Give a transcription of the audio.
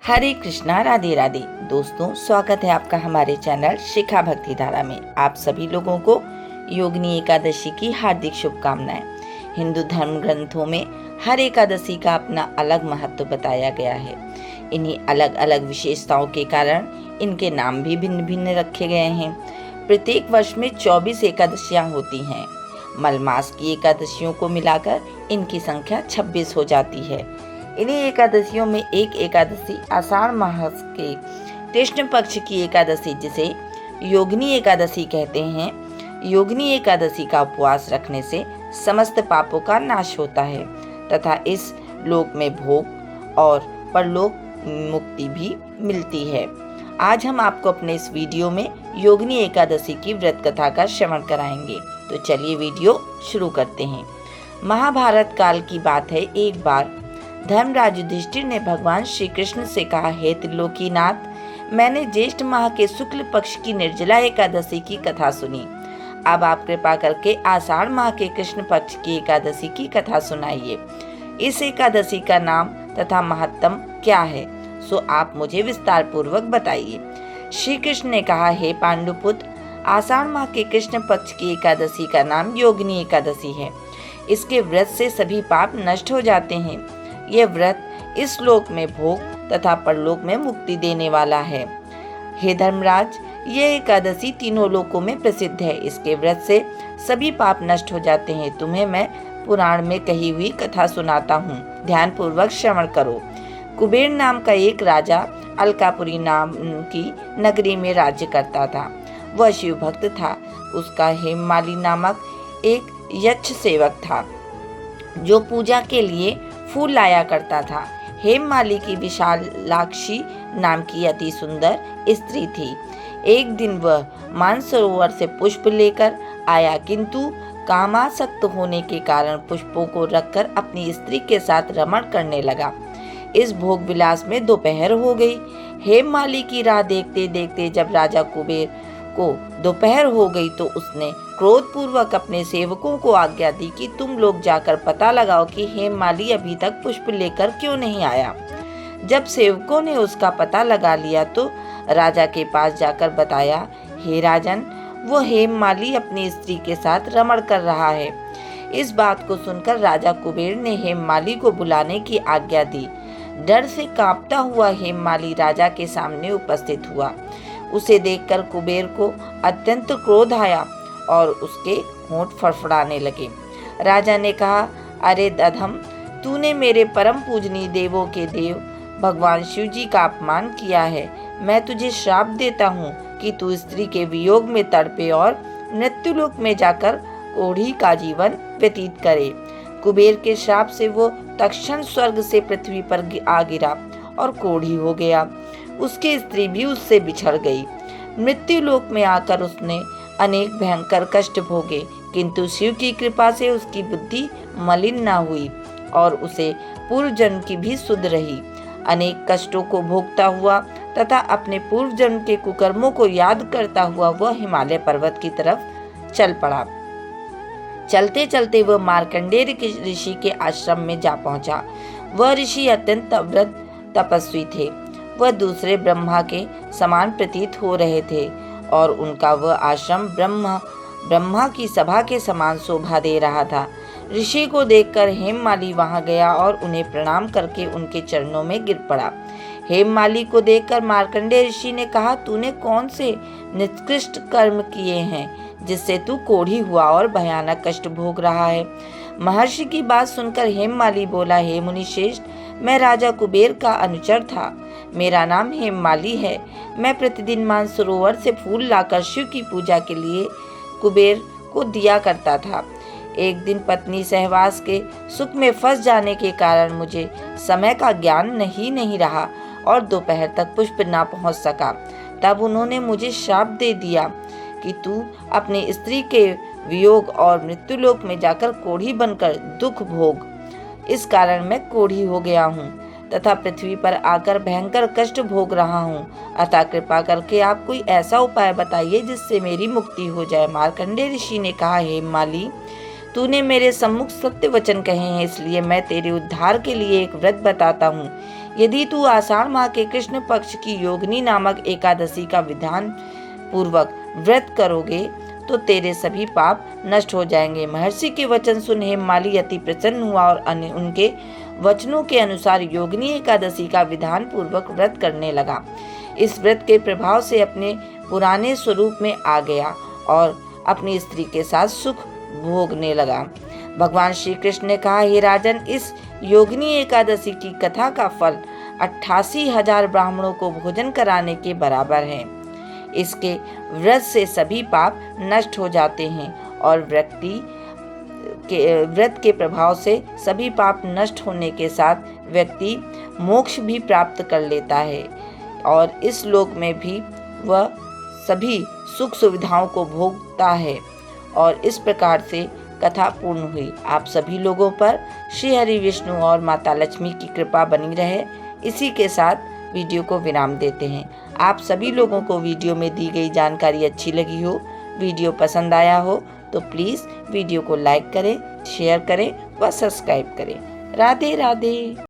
हरे कृष्णा, राधे राधे। दोस्तों, स्वागत है आपका हमारे चैनल शिखा भक्ति धारा में। आप सभी लोगों को योगिनी एकादशी की हार्दिक शुभकामनाएं। हिंदू धर्म ग्रंथों में हर एकादशी का अपना अलग महत्व बताया गया है। इन्हीं अलग अलग विशेषताओं के कारण इनके नाम भी भिन्न भिन्न रखे गए हैं। प्रत्येक वर्ष में 24 एकादशियां होती हैं। मलमास की एकादशियों को मिलाकर इनकी संख्या 26 हो जाती है। इन्हीं एकादशियों में एक एकादशी आषाढ़ मास के कृष्ण पक्ष की एकादशी, जिसे योगिनी एकादशी कहते हैं। योगिनी एकादशी का उपवास रखने से समस्त पापों का नाश होता है तथा इस लोक में भोग और परलोक मुक्ति भी मिलती है। आज हम आपको अपने इस वीडियो में योगिनी एकादशी की व्रत कथा का श्रवण कराएंगे। तो चलिए वीडियो शुरू करते हैं। महाभारत काल की बात है। एक बार धर्मराज युधिष्ठिर ने भगवान श्री कृष्ण से कहा, हे त्रिलोकीनाथ, मैंने ज्येष्ठ माह के शुक्ल पक्ष की निर्जला एकादशी की कथा सुनी। अब आप कृपा करके आषाढ़ माह के कृष्ण पक्ष की एकादशी की कथा सुनाइए। इस एकादशी का नाम तथा महत्तम क्या है, सो आप मुझे विस्तार पूर्वक बताइए। श्री कृष्ण ने कहा, हे पांडुपुत्र, आषाढ़ माह के कृष्ण पक्ष की एकादशी का नाम योगिनी एकादशी है। इसके व्रत से सभी पाप नष्ट हो जाते हैं। यह व्रत इस लोक में भोग तथा परलोक में मुक्ति देने वाला है। हे धर्मराज, यह एकादशी तीनों लोकों में प्रसिद्ध है। इसके व्रत से सभी पाप नष्ट हो जाते हैं। तुम्हें मैं पुराण में कही हुई कथा सुनाता हूँ, ध्यान पूर्वक श्रवण करो। कुबेर नाम का एक राजा अलकापुरी नाम की नगरी में राज्य करता था। वह शिव भक्त था। उसका हेममाली नामक एक यक्ष सेवक था जो पूजा के लिए फूल लाया करता था। हेममाली की विशालाक्षी नाम की अति सुंदर स्त्री थी। एक दिन वह मानसरोवर से पुष्प लेकर आया, किंतु कामासक्त होने के कारण पुष्पों को रखकर अपनी स्त्री के साथ रमण करने लगा। इस भोग विलास में दोपहर हो गई। हेममाली की राह देखते देखते जब राजा कुबेर को दोपहर हो गई तो उसने क्रोधपूर्वक अपने सेवकों को आज्ञा दी कि तुम लोग जाकर पता लगाओ कि हेममाली अभी तक पुष्प लेकर क्यों नहीं आया। जब सेवकों ने उसका पता लगा लिया तो राजा के पास जाकर बताया, हे राजन, वो हेममाली अपनी स्त्री के साथ रमण कर रहा है। इस बात को सुनकर राजा कुबेर ने हेममाली को बुलाने की आज्ञा दी। डर से कांपता हुआ हेममाली राजा के सामने उपस्थित हुआ। उसे देखकर कुबेर को अत्यंत क्रोध आया और उसके होंठ फड़फड़ाने लगे। राजा ने कहा, अरे दधम, तूने मेरे परम पूजनीय देवों के देव भगवान शिव जी का अपमान किया है। मैं तुझे श्राप देता हूँ कि तू स्त्री के वियोग में तड़पे और मृत्युलोक में जाकर कोढ़ी का जीवन व्यतीत करे। कुबेर के श्राप से वो तत्क्षण स्वर्ग से पृथ्वी पर आ गिरा और कोढ़ी हो गया। उसकी स्त्री भी उससे बिछड़ गई। मृत्युलोक में आकर उसने अनेक भयंकर कष्ट भोगे, किंतु शिव की कृपा से उसकी बुद्धि मलिन न हुई और उसे पूर्व जन्म की भी सुध रही। अनेक कष्टों को भोगता हुआ तथा अपने पूर्व जन्म के कुकर्मों को याद करता हुआ वह हिमालय पर्वत की तरफ चल पड़ा। चलते चलते वह मार्कंडेय ऋषि के आश्रम में जा पहुंचा। वह ऋषि अत्यंत व्रत तपस्वी थे। वह दूसरे ब्रह्मा के समान प्रतीत हो रहे थे और उनका वह आश्रम ब्रह्मा की सभा के समान शोभा दे रहा था। ऋषि को देखकर हेममाली वहां गया और उन्हें प्रणाम करके उनके चरणों में गिर पड़ा। हेममाली को देखकर मार्कंडेय ऋषि ने कहा, तूने कौन से निकृष्ट कर्म किए हैं जिससे तू कोढ़ी हुआ और भयानक कष्ट भोग रहा है। महर्षि की बात सुनकर हेममाली बोला, हे मुनिश्रेष्ठ, मैं राजा कुबेर का अनुचर था। मेरा नाम हेममाली है। मैं प्रतिदिन मानसरोवर से फूल लाकर शिव की पूजा के लिए कुबेर को दिया करता था। एक दिन पत्नी सहवास के सुख में फंस जाने के कारण मुझे समय का ज्ञान नहीं रहा और दोपहर तक पुष्प ना पहुंच सका। तब उन्होंने मुझे श्राप दे दिया कि तू अपनी स्त्री के वियोग और मृत्युलोक में जाकर कोढ़ी बनकर दुख भोग। इस कारण मैं कोढ़ी हो गया हूँ तथा पृथ्वी पर आकर भयंकर कष्ट भोग रहा हूँ। अतः कृपा करके आप कोई ऐसा उपाय बताइए जिससे मेरी मुक्ति हो जाए। मार्कंडेय ऋषि ने कहा, हेममाली, तूने मेरे सम्मुख सत्य वचन कहे हैं, इसलिए मैं तेरे उद्धार के लिए एक व्रत बताता हूँ। यदि तू आषाढ़ माह के कृष्ण पक्ष की योगिनी नामक एकादशी का विधान पूर्वक व्रत करोगे तो तेरे सभी पाप नष्ट हो जाएंगे। महर्षि के वचन सुन हेममाली अति प्रसन्न हुआ और उनके वचनों के अनुसार योगिनी एकादशी का विधान पूर्वक व्रत करने लगा। इस व्रत के प्रभाव से अपने पुराने स्वरूप में आ गया और अपनी स्त्री के साथ सुख भोगने लगा। भगवान श्री कृष्ण ने कहा, हे राजन, इस योगिनी एकादशी की कथा का फल 88,000 ब्राह्मणों को भोजन कराने के बराबर है। इसके व्रत से सभी पाप नष्ट हो जाते हैं और व्रत के प्रभाव से सभी पाप नष्ट होने के साथ व्यक्ति मोक्ष भी प्राप्त कर लेता है और इस लोक में भी वह सभी सुख सुविधाओं को भोगता है। और इस प्रकार से कथा पूर्ण हुई। आप सभी लोगों पर श्री हरि विष्णु और माता लक्ष्मी की कृपा बनी रहे। इसी के साथ वीडियो को विराम देते हैं। आप सभी लोगों को वीडियो में दी गई जानकारी अच्छी लगी हो, वीडियो पसंद आया हो तो प्लीज़ वीडियो को लाइक करें, शेयर करें व सब्सक्राइब करें। राधे राधे।